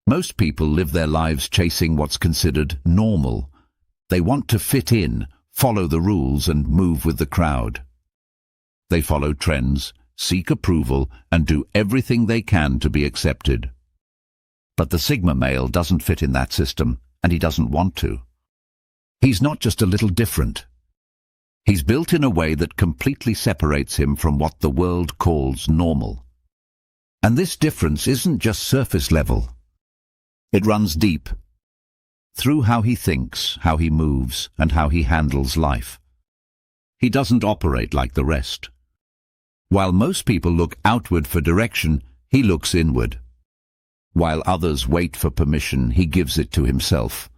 Most people live their lives chasing what's considered normal. They want to fit in, follow the rules, and move with the crowd. They follow trends, seek approval, and do everything they can to be accepted. But the Sigma male doesn't fit in that system, and he doesn't want to. He's not just a little different. He's built in a way that completely separates him from what the world calls normal. And this difference isn't just surface level. It runs deep, through how he thinks, how he moves, and how he handles life. He doesn't operate like the rest. While most people look outward for direction, he looks inward. While others wait for permission, he gives it to himself.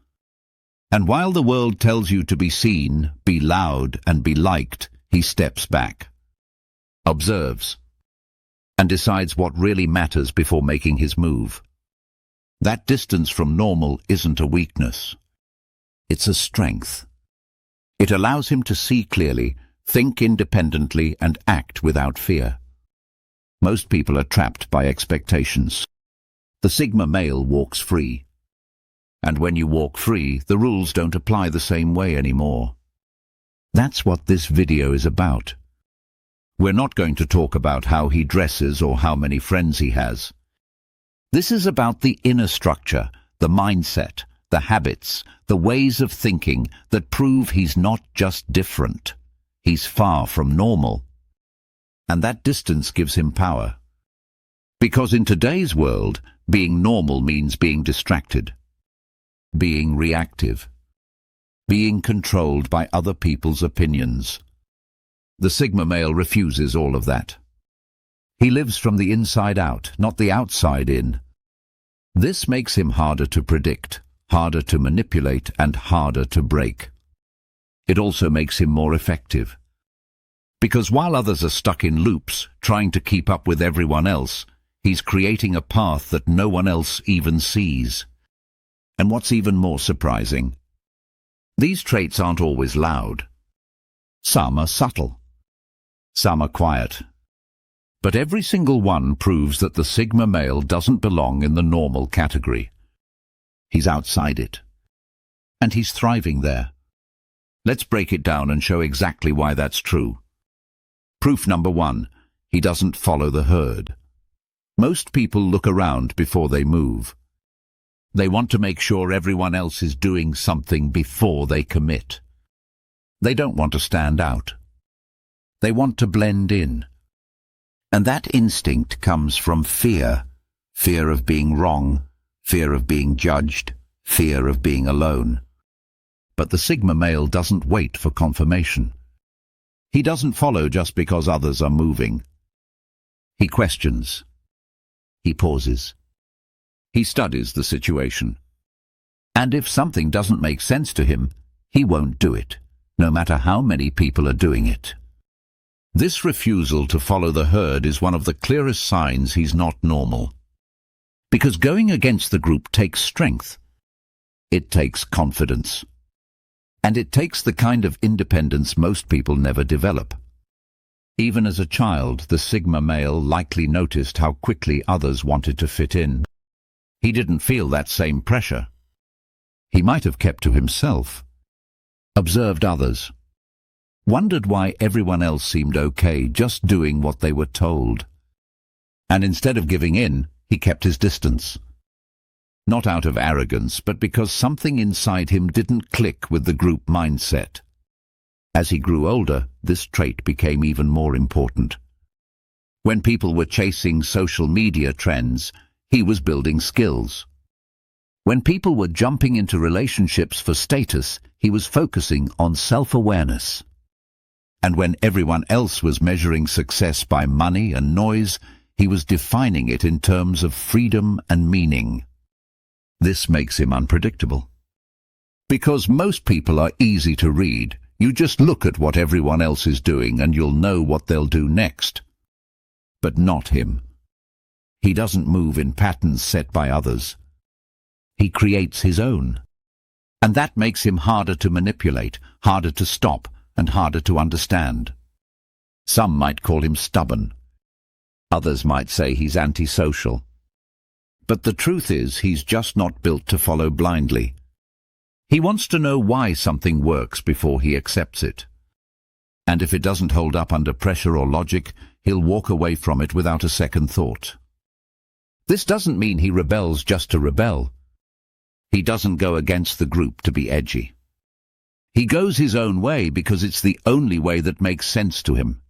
And while the world tells you to be seen, be loud, and be liked, he steps back, observes, and decides what really matters before making his move. That distance from normal isn't a weakness. It's a strength. It allows him to see clearly, think independently, and act without fear. Most people are trapped by expectations. The Sigma male walks free. And when you walk free, the rules don't apply the same way anymore. That's what this video is about. We're not going to talk about how he dresses or how many friends he has. This is about the inner structure, the mindset, the habits, the ways of thinking that prove he's not just different. He's far from normal. And that distance gives him power. Because in today's world, being normal means being distracted, being reactive, being controlled by other people's opinions. The Sigma male refuses all of that. He lives from the inside out, not the outside in. This makes him harder to predict, harder to manipulate, and harder to break. It also makes him more effective. Because while others are stuck in loops, trying to keep up with everyone else, he's creating a path that no one else even sees. And what's even more surprising, these traits aren't always loud. Some are subtle. Some are quiet. But every single one proves that the Sigma male doesn't belong in the normal category. He's outside it. And he's thriving there. Let's break it down and show exactly why that's true. Proof number 1, he doesn't follow the herd. Most people look around before they move. They want to make sure everyone else is doing something before they commit. They don't want to stand out. They want to blend in. And that instinct comes from fear. Fear of being wrong, fear of being judged, fear of being alone. But the Sigma male doesn't wait for confirmation. He doesn't follow just because others are moving. He questions. He pauses. He studies the situation. And if something doesn't make sense to him, he won't do it, no matter how many people are doing it. This refusal to follow the herd is one of the clearest signs he's not normal. Because going against the group takes strength. It takes confidence. And it takes the kind of independence most people never develop. Even as a child, the Sigma male likely noticed how quickly others wanted to fit in. He didn't feel that same pressure. He might have kept to himself, observed others, wondered why everyone else seemed okay just doing what they were told. And instead of giving in, he kept his distance. Not out of arrogance, but because something inside him didn't click with the group mindset. As he grew older, this trait became even more important. When people were chasing social media trends, he was building skills. When people were jumping into relationships for status, he was focusing on self-awareness. And when everyone else was measuring success by money and noise, he was defining it in terms of freedom and meaning. This makes him unpredictable. Because most people are easy to read, you just look at what everyone else is doing and you'll know what they'll do next. But not him. He doesn't move in patterns set by others. He creates his own. And that makes him harder to manipulate, harder to stop, and harder to understand. Some might call him stubborn. Others might say he's antisocial. But the truth is, he's just not built to follow blindly. He wants to know why something works before he accepts it. And if it doesn't hold up under pressure or logic, he'll walk away from it without a second thought. This doesn't mean he rebels just to rebel. He doesn't go against the group to be edgy. He goes his own way because it's the only way that makes sense to him.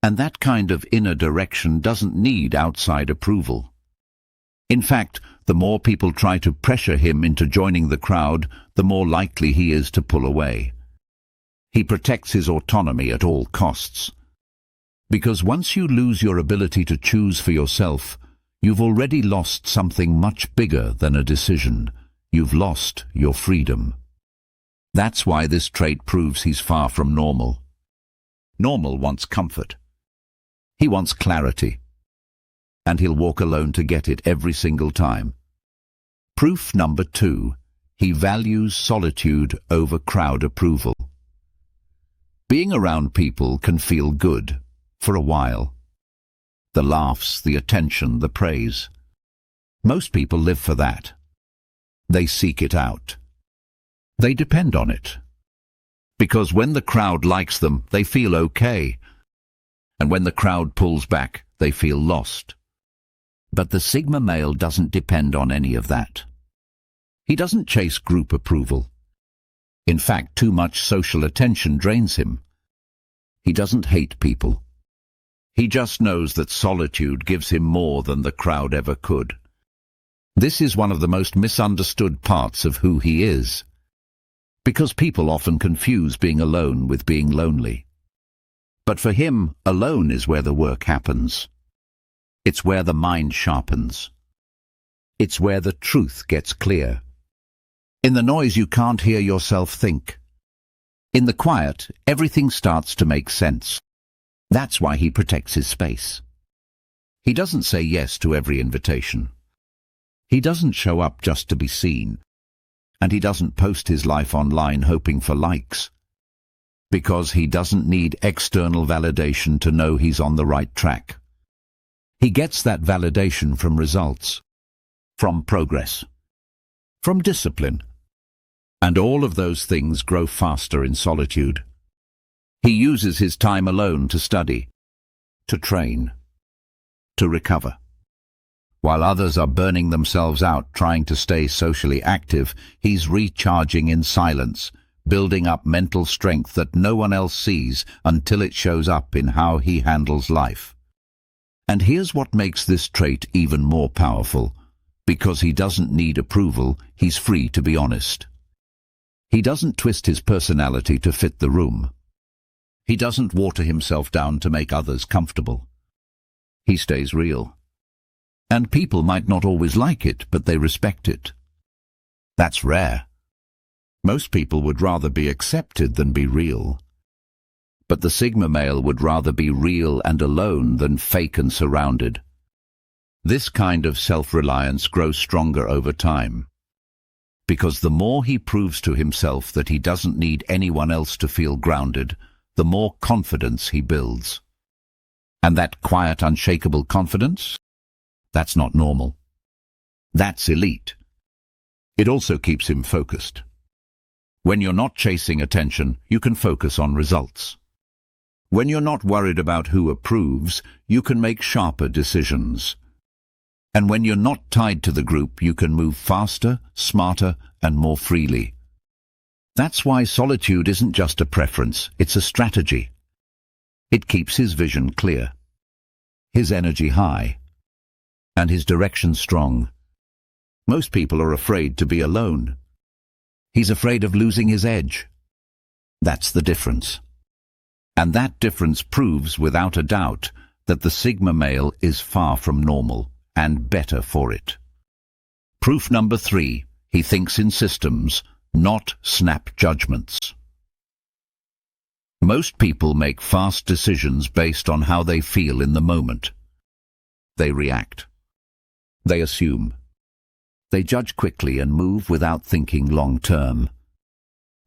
And that kind of inner direction doesn't need outside approval. In fact, the more people try to pressure him into joining the crowd, the more likely he is to pull away. He protects his autonomy at all costs. Because once you lose your ability to choose for yourself, you've already lost something much bigger than a decision. You've lost your freedom. That's why this trait proves he's far from normal. Normal wants comfort. He wants clarity. And he'll walk alone to get it every single time. Proof number 2, he values solitude over crowd approval. Being around people can feel good, for a while. The laughs, the attention, the praise. Most people live for that. They seek it out. They depend on it. Because when the crowd likes them, they feel okay. And when the crowd pulls back, they feel lost. But the Sigma male doesn't depend on any of that. He doesn't chase group approval. In fact, too much social attention drains him. He doesn't hate people. He just knows that solitude gives him more than the crowd ever could. This is one of the most misunderstood parts of who he is. Because people often confuse being alone with being lonely. But for him, alone is where the work happens. It's where the mind sharpens. It's where the truth gets clear. In the noise you can't hear yourself think. In the quiet, everything starts to make sense. That's why he protects his space. He doesn't say yes to every invitation. He doesn't show up just to be seen. And he doesn't post his life online hoping for likes. Because he doesn't need external validation to know he's on the right track. He gets that validation from results, from progress, from discipline. And all of those things grow faster in solitude. He uses his time alone to study, to train, to recover. While others are burning themselves out trying to stay socially active, he's recharging in silence, building up mental strength that no one else sees until it shows up in how he handles life. And here's what makes this trait even more powerful. Because he doesn't need approval, he's free to be honest. He doesn't twist his personality to fit the room. He doesn't water himself down to make others comfortable. He stays real. And people might not always like it, but they respect it. That's rare. Most people would rather be accepted than be real. But the Sigma male would rather be real and alone than fake and surrounded. This kind of self-reliance grows stronger over time. Because the more he proves to himself that he doesn't need anyone else to feel grounded, the more confidence he builds. And that quiet, unshakable confidence? That's not normal. That's elite. It also keeps him focused. When you're not chasing attention, you can focus on results. When you're not worried about who approves, you can make sharper decisions. And when you're not tied to the group, you can move faster, smarter, and more freely. That's why solitude isn't just a preference, it's a strategy. It keeps his vision clear, his energy high, and his direction strong. Most people are afraid to be alone. He's afraid of losing his edge. That's the difference. And that difference proves without a doubt that the Sigma male is far from normal and better for it. Proof number 3, he thinks in systems, not snap judgments. Most people make fast decisions based on how they feel in the moment. They react. They assume. They judge quickly and move without thinking long-term.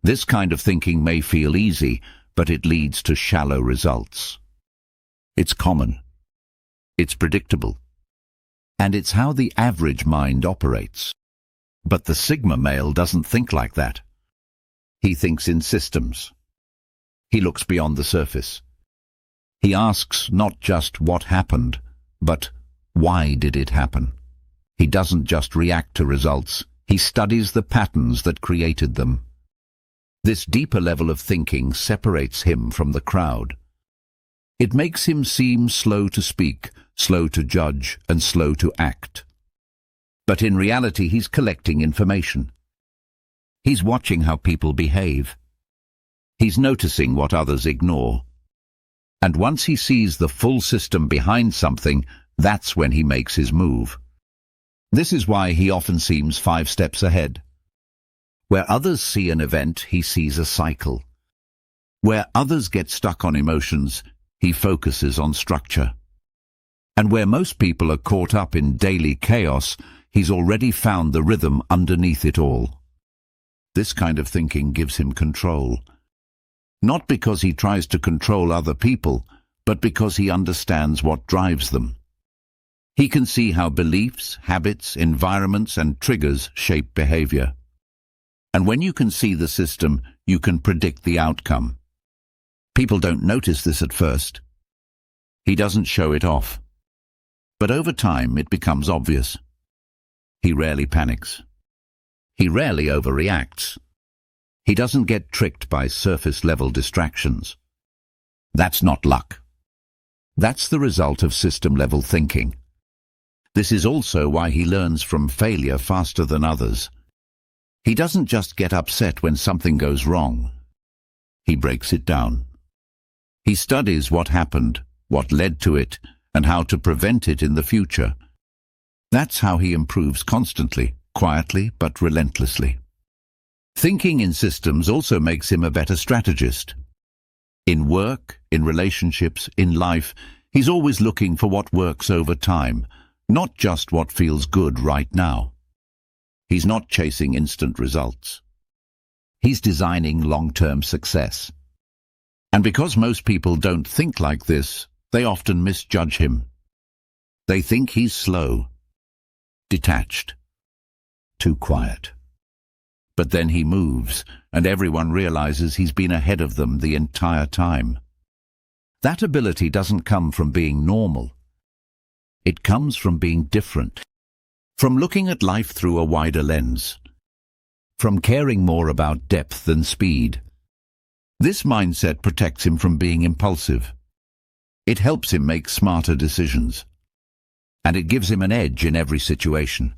This kind of thinking may feel easy, but it leads to shallow results. It's common. It's predictable. And it's how the average mind operates. But the Sigma male doesn't think like that. He thinks in systems. He looks beyond the surface. He asks not just what happened, but why did it happen? He doesn't just react to results. He studies the patterns that created them. This deeper level of thinking separates him from the crowd. It makes him seem slow to speak, slow to judge, and slow to act. But in reality, he's collecting information. He's watching how people behave. He's noticing what others ignore. And once he sees the full system behind something, that's when he makes his move. This is why he often seems 5 steps ahead. Where others see an event, he sees a cycle. Where others get stuck on emotions, he focuses on structure. And where most people are caught up in daily chaos, he's already found the rhythm underneath it all. This kind of thinking gives him control. Not because he tries to control other people, but because he understands what drives them. He can see how beliefs, habits, environments, and triggers shape behavior. And when you can see the system, you can predict the outcome. People don't notice this at first. He doesn't show it off. But over time, it becomes obvious. He rarely panics. He rarely overreacts. He doesn't get tricked by surface-level distractions. That's not luck. That's the result of system-level thinking. This is also why he learns from failure faster than others. He doesn't just get upset when something goes wrong. He breaks it down. He studies what happened, what led to it, and how to prevent it in the future. That's how he improves constantly, quietly but relentlessly. Thinking in systems also makes him a better strategist. In work, in relationships, in life, he's always looking for what works over time, not just what feels good right now. He's not chasing instant results. He's designing long-term success. And because most people don't think like this, they often misjudge him. They think he's slow, detached, too quiet. But then he moves, and everyone realizes he's been ahead of them the entire time. That ability doesn't come from being normal. It comes from being different, from looking at life through a wider lens, from caring more about depth than speed. This mindset protects him from being impulsive. It helps him make smarter decisions. And it gives him an edge in every situation.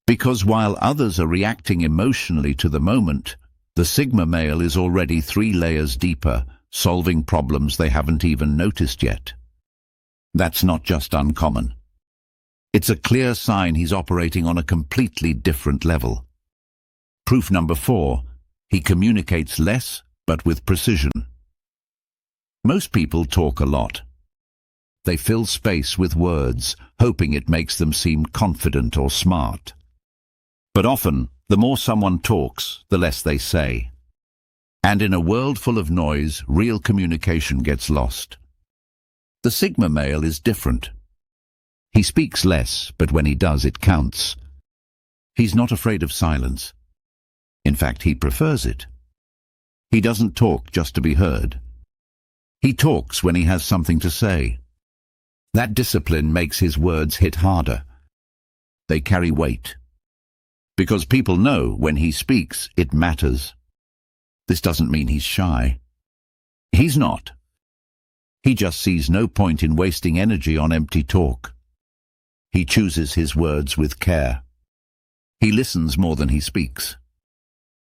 Because while others are reacting emotionally to the moment, the Sigma male is already 3 layers deeper, solving problems they haven't even noticed yet. That's not just uncommon. It's a clear sign he's operating on a completely different level. Proof number 4, he communicates less, but with precision. Most people talk a lot. They fill space with words, hoping it makes them seem confident or smart. But often, the more someone talks, the less they say. And in a world full of noise, real communication gets lost. The Sigma male is different. He speaks less, but when he does, it counts. He's not afraid of silence. In fact, he prefers it. He doesn't talk just to be heard. He talks when he has something to say. That discipline makes his words hit harder. They carry weight. Because people know when he speaks, it matters. This doesn't mean he's shy. He's not. He just sees no point in wasting energy on empty talk. He chooses his words with care. He listens more than he speaks.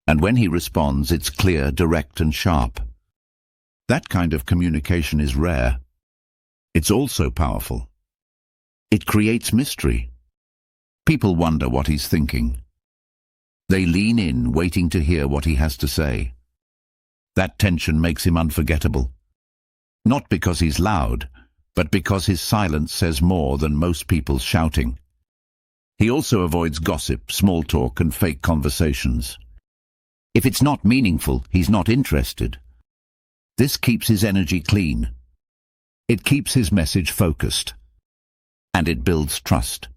And when he responds, it's clear, direct, and sharp. That kind of communication is rare. It's also powerful. It creates mystery. People wonder what he's thinking. They lean in, waiting to hear what he has to say. That tension makes him unforgettable. Not because he's loud, but because his silence says more than most people's shouting. He also avoids gossip, small talk, and fake conversations. If it's not meaningful, he's not interested. This keeps his energy clean. It keeps his message focused. And it builds trust.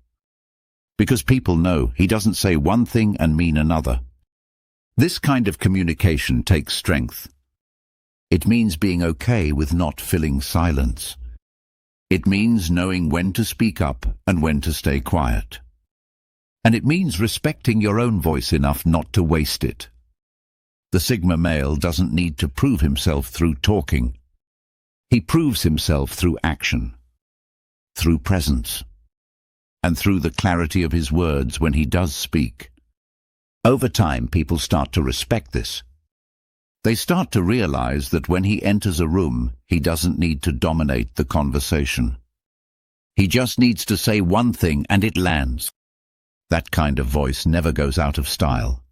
because people know he doesn't say one thing and mean another. This kind of communication takes strength. It means being okay with not filling silence. It means knowing when to speak up and when to stay quiet. And it means respecting your own voice enough not to waste it. The Sigma male doesn't need to prove himself through talking. He proves himself through action, through presence, and through the clarity of his words when he does speak. Over time, people start to respect this. They start to realize that when he enters a room, he doesn't need to dominate the conversation. He just needs to say one thing and it lands. That kind of voice never goes out of style.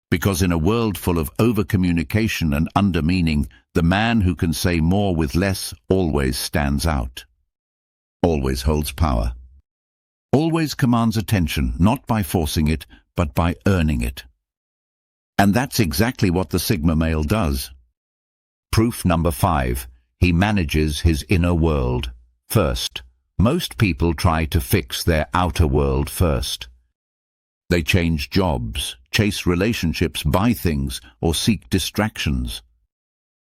Because in a world full of over-communication and under-meaning, the man who can say more with less always stands out. Always holds power. Always commands attention, not by forcing it, but by earning it. And that's exactly what the Sigma male does. Proof number 5. He manages his inner world first. Most people try to fix their outer world first. They change jobs, chase relationships, buy things, or seek distractions.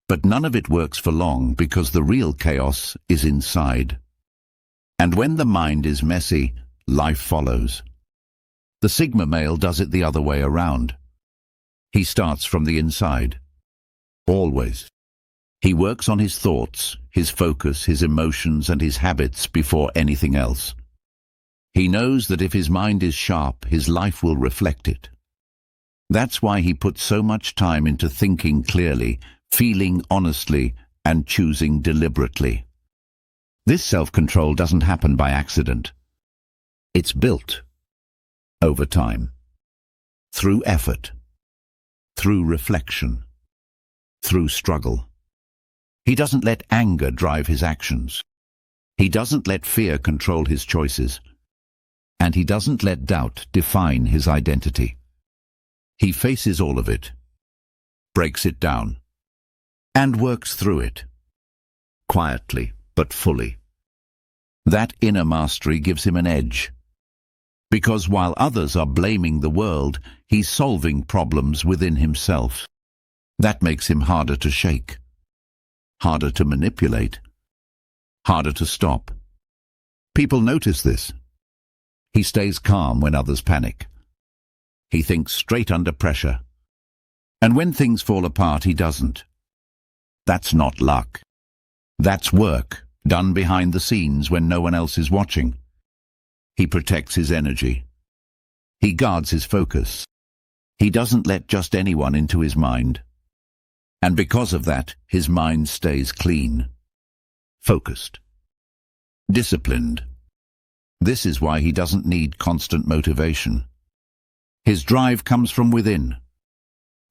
But none of it works for long because the real chaos is inside. And when the mind is messy, life follows. The Sigma male does it the other way around. He starts from the inside. Always. He works on his thoughts, his focus, his emotions, and his habits before anything else. He knows that if his mind is sharp, his life will reflect it. That's why he puts so much time into thinking clearly, feeling honestly, and choosing deliberately. This self-control doesn't happen by accident. It's built over time, through effort, through reflection, through struggle. He doesn't let anger drive his actions. He doesn't let fear control his choices. And he doesn't let doubt define his identity. He faces all of it, breaks it down, and works through it, quietly but fully. That inner mastery gives him an edge. Because while others are blaming the world, he's solving problems within himself. That makes him harder to shake, harder to manipulate, harder to stop. People notice this. He stays calm when others panic. He thinks straight under pressure. And when things fall apart, he doesn't. That's not luck. That's work, done behind the scenes when no one else is watching. He protects his energy. He guards his focus. He doesn't let just anyone into his mind. And because of that, his mind stays clean, focused, disciplined. This is why he doesn't need constant motivation. His drive comes from within.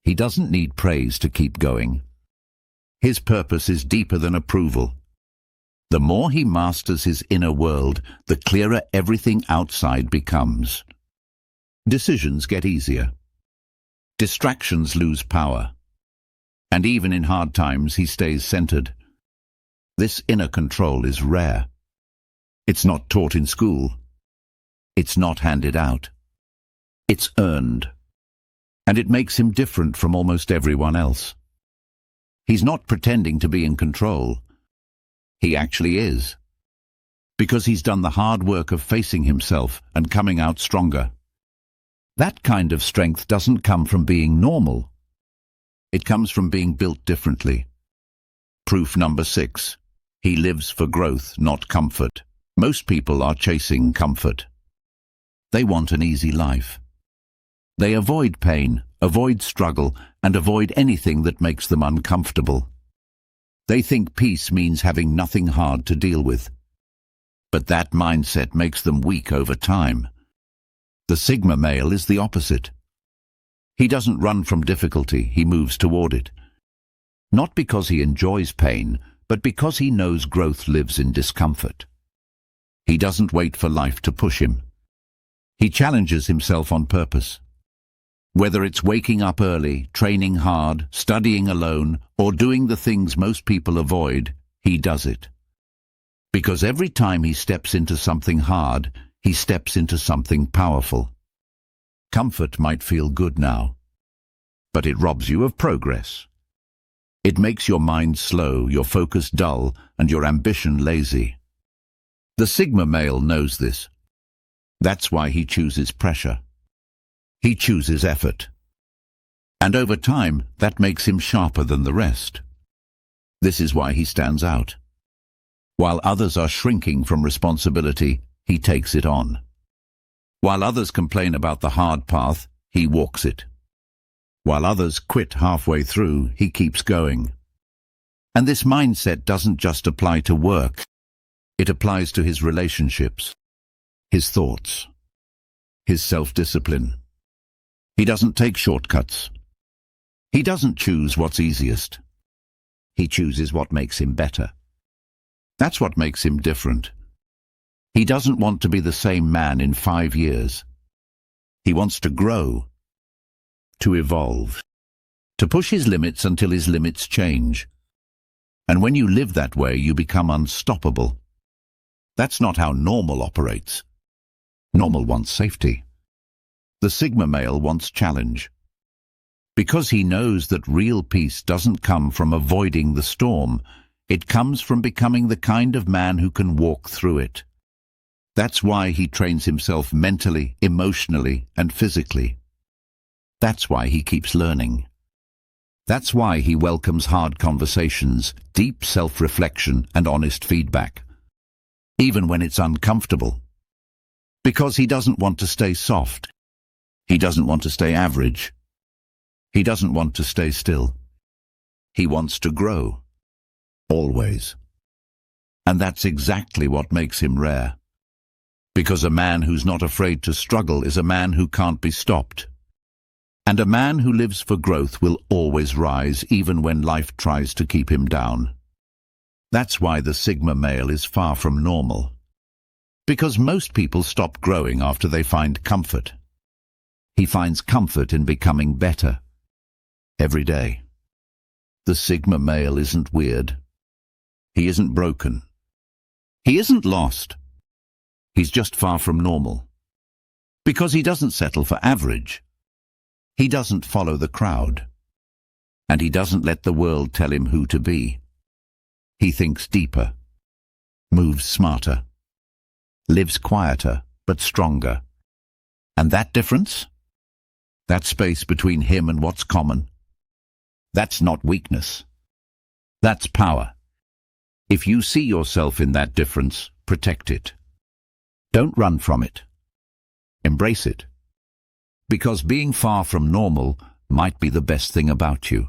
He doesn't need praise to keep going. His purpose is deeper than approval. The more he masters his inner world, the clearer everything outside becomes. Decisions get easier. Distractions lose power. And even in hard times, he stays centered. This inner control is rare. It's not taught in school. It's not handed out. It's earned. And it makes him different from almost everyone else. He's not pretending to be in control. He actually is. Because he's done the hard work of facing himself and coming out stronger. That kind of strength doesn't come from being normal. It comes from being built differently. Proof number 6. He lives for growth, not comfort. Most people are chasing comfort. They want an easy life. They avoid pain, avoid struggle, and avoid anything that makes them uncomfortable. They think peace means having nothing hard to deal with. But that mindset makes them weak over time. The Sigma male is the opposite. He doesn't run from difficulty, he moves toward it. Not because he enjoys pain, but because he knows growth lives in discomfort. He doesn't wait for life to push him. He challenges himself on purpose. Whether it's waking up early, training hard, studying alone, or doing the things most people avoid, he does it. Because every time he steps into something hard, he steps into something powerful. Comfort might feel good now, but it robs you of progress. It makes your mind slow, your focus dull, and your ambition lazy. The Sigma male knows this. That's why he chooses pressure. He chooses effort. And over time, that makes him sharper than the rest. This is why he stands out. While others are shrinking from responsibility, he takes it on. While others complain about the hard path, he walks it. While others quit halfway through, he keeps going. And this mindset doesn't just apply to work. It applies to his relationships, his thoughts, his self-discipline. He doesn't take shortcuts. He doesn't choose what's easiest. He chooses what makes him better. That's what makes him different. He doesn't want to be the same man in 5 years. He wants to grow, to evolve, to push his limits until his limits change. And when you live that way, you become unstoppable. That's not how normal operates. Normal wants safety. The Sigma male wants challenge. Because he knows that real peace doesn't come from avoiding the storm, it comes from becoming the kind of man who can walk through it. That's why he trains himself mentally, emotionally, and physically. That's why he keeps learning. That's why he welcomes hard conversations, deep self-reflection, and honest feedback, even when it's uncomfortable. Because he doesn't want to stay soft. He doesn't want to stay average. He doesn't want to stay still. He wants to grow. Always. And that's exactly what makes him rare. Because a man who's not afraid to struggle is a man who can't be stopped. And a man who lives for growth will always rise, even when life tries to keep him down. That's why the Sigma male is far from normal. Because most people stop growing after they find comfort. He finds comfort in becoming better. Every day. The Sigma male isn't weird. He isn't broken. He isn't lost. He's just far from normal. Because he doesn't settle for average. He doesn't follow the crowd. And he doesn't let the world tell him who to be. He thinks deeper, moves smarter, lives quieter but stronger. And that difference? That space between him and what's common? That's not weakness. That's power. If you see yourself in that difference, protect it. Don't run from it. Embrace it. Because being far from normal might be the best thing about you.